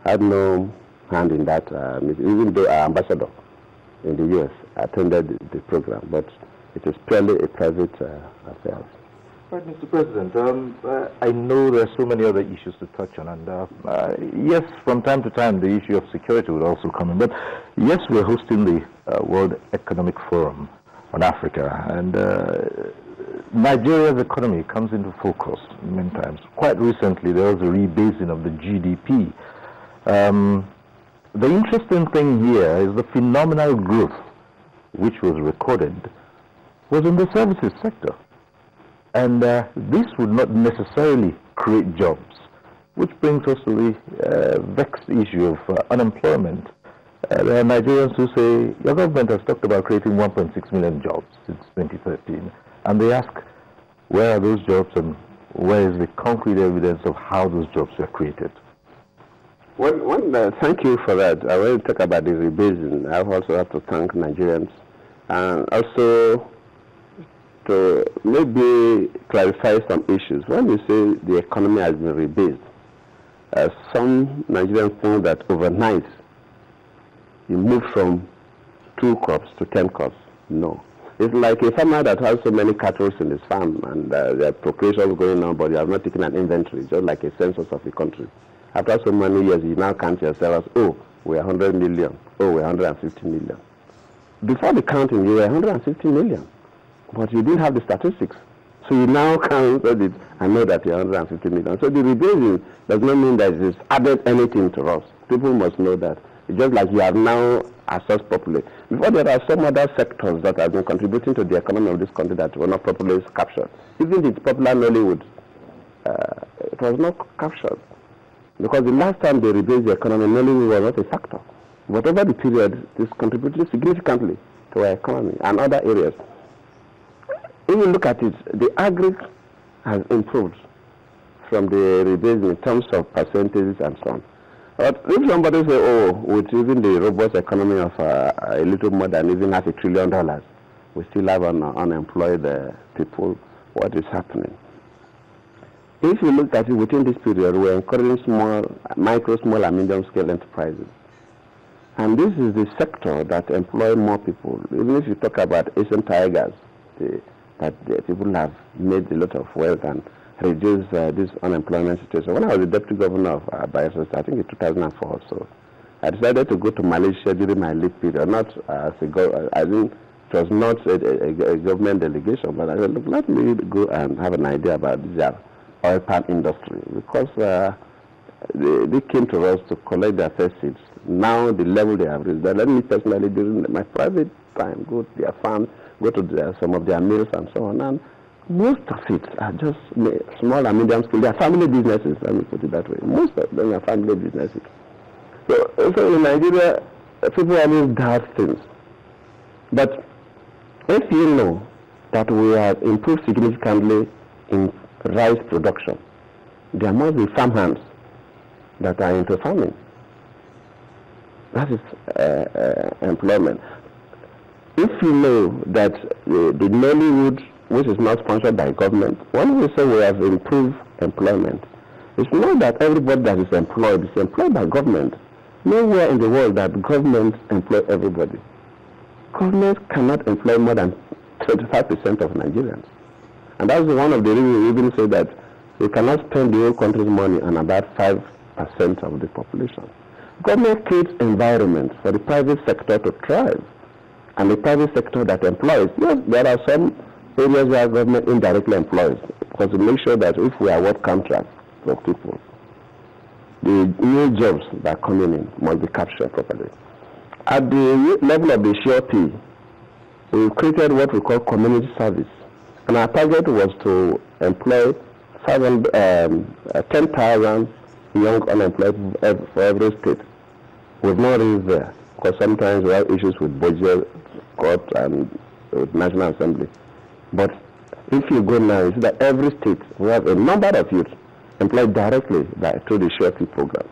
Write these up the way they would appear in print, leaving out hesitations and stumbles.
had no hand in that meeting, even though our ambassador in the U.S. attended the program, but it is purely a private affair. Right, Mr. President, I know there are so many other issues to touch on, and yes, from time to time the issue of security would also come in, but yes, we're hosting the World Economic Forum on Africa, and Nigeria's economy comes into focus many times. Quite recently, there was a rebasing of the GDP. The interesting thing here is the phenomenal growth which was recorded was in the services sector. And this would not necessarily create jobs, which brings us to the vexed issue of unemployment. There are Nigerians who say, your government has talked about creating 1.6 million jobs since 2013. And they ask, where are those jobs and where is the concrete evidence of how those jobs were created? Thank you for that. I want to talk about the rebasing. I also have to thank Nigerians and also to maybe clarify some issues. When you say the economy has been rebased, some Nigerians think that overnight you move from 2 crops to 10 crops. No. It's like a farmer that has so many cattle in his farm and there are procreations going on, but you have not taken an inventory, just like a census of a country. After so many years, you now count yourself as, oh, we're 100 million, oh, we're 150 million. Before the counting, you were 150 million, but you didn't have the statistics. So you now counted it and know that you're 150 million. So the rebasing does not mean that it's added anything to us. People must know that. It's just like you have now assessed properly. Before, there are some other sectors that have been contributing to the economy of this country that were not properly captured. Even the popular Nollywood, it was not captured. Because the last time they rebased the economy, Nollywood was not a factor. But over the period, this contributed significantly to our economy and other areas. If you look at it, the agri has improved from the rebasing in terms of percentages and so on. But if somebody say, oh, with even the robust economy of a little more than even $500 billion, we still have unemployed people, what is happening? If you look at it within this period, we're encouraging micro, small, and medium-scale enterprises. And this is the sector that employs more people. Even if you talk about Asian tigers, that people have made a lot of wealth and reduced this unemployment situation. When I was the deputy governor of Part6, I think in 2004 or so, I decided to go to Malaysia during my leave period. Not as I think it was not a government delegation, but I said, look, let me go and have an idea about this oil palm industry, because they came to us to collect their first seeds. Now the level they have reached, let me personally, during my private time, go to their farms, go to some of their mills and so on, and most of it are just small and medium scale. They are family businesses, let me put it that way. Most of them are family businesses. So in Nigeria, people always doubt things. But if you know that we have improved significantly in rice production, there must be farmhands that are into farming. That is employment. If you know that the Nollywood, which is not sponsored by government, when we say we have improved employment, it's not that everybody that is employed by government. Nowhere in the world that government employ everybody. Government cannot employ more than 25% of Nigerians. And that's one of the reasons we even say that we cannot spend the whole country's money on about 5% of the population. Government creates environment for the private sector to thrive, and the private sector that employs. Yes, there are some areas where government indirectly employs, because we make sure that if we award contracts for people, the new jobs that are coming in must be captured properly. At the level of the surety, we created what we call community service. And our target was to employ 10,000 young unemployed for every state. We've not reached there, because sometimes we have issues with budget, court, and with National Assembly. But if you go now, you see that every state, we have a number of youth employed directly through the surety program.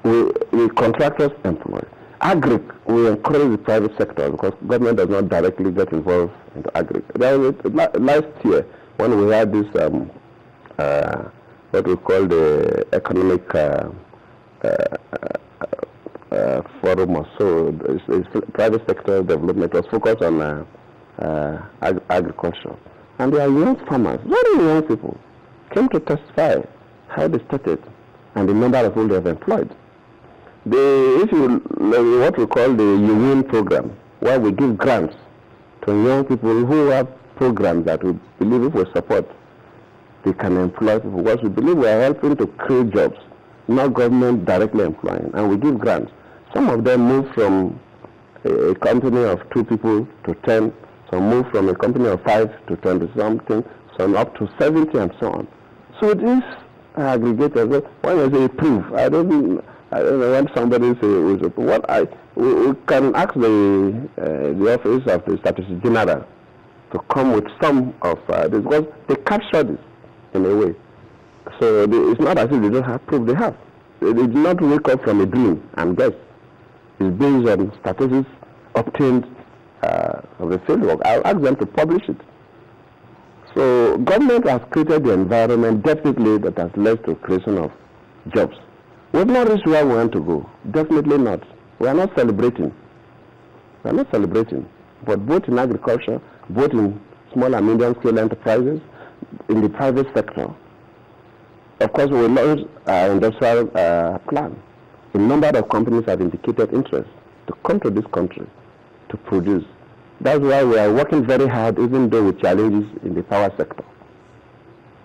We contractors employ. Agri, we encourage the private sector because government does not directly get involved into agri. Last year, when we had this, what we call the economic forum or so, private sector development was focused on agriculture. And they are young farmers, very young people, came to testify how they started and the number of people they have employed. If you what we call the You program, where we give grants to young people who have programs that we believe if we support, they can employ people. Because we believe we are helping to create jobs, not government directly employing, and we give grants. Some of them move from a company of 2 people to 10, some move from a company of 5 to 20 something, some up to 70 and so on. So this aggregator, when I say proof, I don't know when somebody says we can ask the office of the Statistics General to come with some of this, because they capture this in a way. So it's not as if they don't have proof, they have. They did not wake up from a dream and guess. It's based on statistics obtained of the fieldwork. I'll ask them to publish it. So government has created the environment definitely that has led to creation of jobs. We have not reached where we want to go. Definitely not. We are not celebrating. We are not celebrating. But both in agriculture, both in small and medium scale enterprises, in the private sector, of course we launched our industrial plan. A number of companies have indicated interest to come to this country to produce. That's why we are working very hard, even though with challenges in the power sector.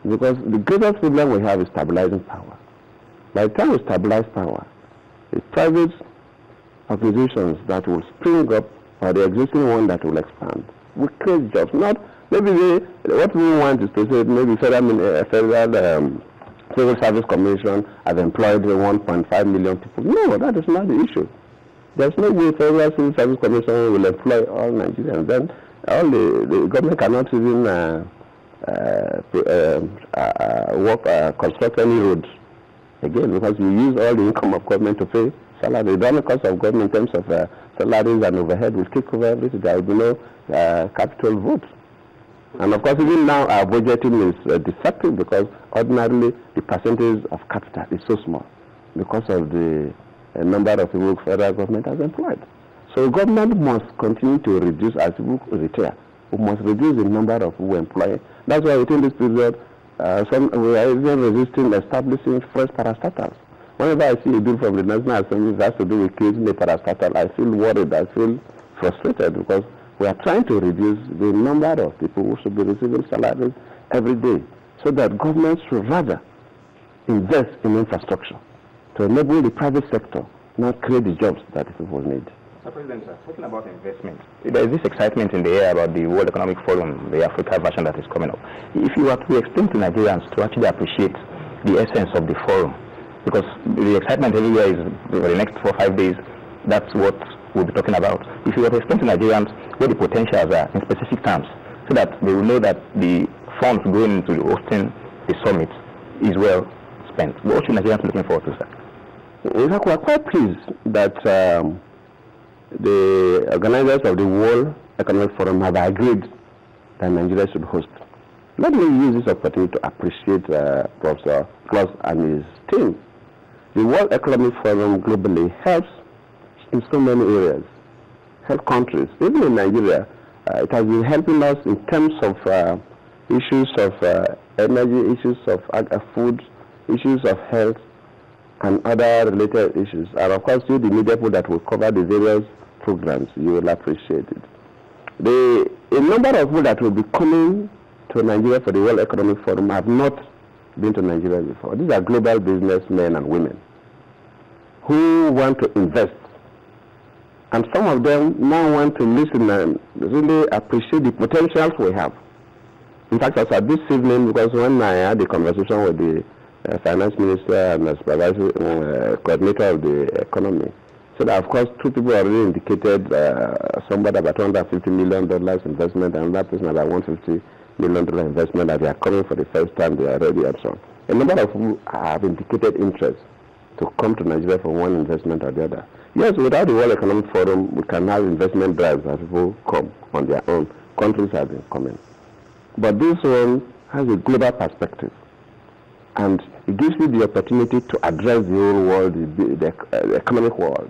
Because the greatest problem we have is stabilizing power. By the time we stabilize power, the private organizations that will spring up or the existing one that will expand will create jobs. Not maybe what we want is to say maybe federal Civil Service Commission have employed 1.5 million people. No, that is not the issue. There's no way Federal Civil Service Commission will employ all Nigerians. Then all the government cannot even construct any roads again, because you use all the income of government to pay salary. The only cost of government in terms of salaries and overhead will take over everything. There will be no capital vote. And of course, even now our budgeting is deceptive, because ordinarily the percentage of capital is so small because of the number of people federal government has employed. So government must continue to reduce as people retire. We must reduce the number of people employed. That's why within this period, we are even resisting establishing fresh parastatals. Whenever I see a bill from the National Assembly that has to do with creating a parastatal, I feel worried, I feel frustrated, because we are trying to reduce the number of people who should be receiving salaries every day, so that government should rather invest in infrastructure to enable the private sector not create the jobs that the people need. Mr. President, talking about investment, there is this excitement in the air about the World Economic Forum, the Africa version that is coming up. If you were to explain to Nigerians to actually appreciate the essence of the forum, because the excitement everywhere is for the next 4 or 5 days, that's what we'll be talking about. If you were to explain to Nigerians what the potentials are in specific terms, so that they will know that the funds going into hosting the summit is well spent. What should Nigerians be looking forward to, sir? In fact, we are quite pleased that the organizers of the World Economic Forum have agreed that Nigeria should host. Let me use this opportunity to appreciate Professor Klaus and his team. The World Economic Forum globally helps in so many areas, help countries. Even in Nigeria, it has been helping us in terms of issues of energy, issues of food, issues of health, and other related issues. And of course, you, the media people that will cover the various programs, you will appreciate it. A number of people that will be coming to Nigeria for the World Economic Forum have not been to Nigeria before. These are global businessmen and women who want to invest. And some of them now want to listen and really appreciate the potentials we have. In fact, as of this evening, because when I had a conversation with the finance minister and the supervisory coordinator of the economy, so that of course 2 people already indicated somebody about $250 million investment, and that person about $150 million investment, that they are coming for the first time, they are ready and so on. A number of people have indicated interest to come to Nigeria for one investment or the other. Yes, without the World Economic Forum, we can have investment drives as people come on their own. Countries have been coming. But this one has a global perspective. And it gives you the opportunity to address the whole world, the economic world.